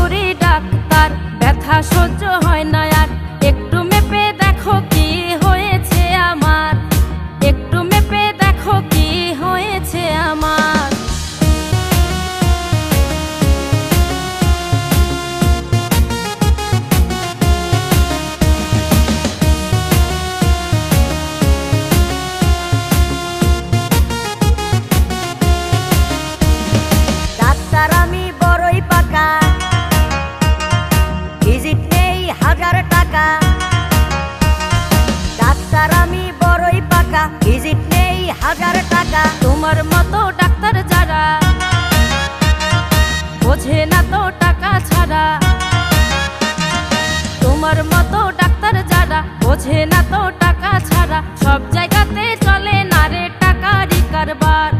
করি ডাক্তার, ব্যথা সহ্য হয় না আর। একটু মেপে দেখো কি হয়েছে আমার, একটু মেপে দেখো কি হয়েছে আমার। ডাক্তার আমি বড়ই পাকা, ভিজিট নেই 1000 টাকা। ডাক্তার আমি বড়ই পাকা, ভিজিট নেই 1000 টাকা। তোমার মতো ডাক্তার যারা বোঝে না তো টাকা ছাড়া, তোমার মতো ডাক্তার যারা বোঝে না তো টাকা ছাড়া। সব জায়গাতে চলে না রে টাকারই কারবার।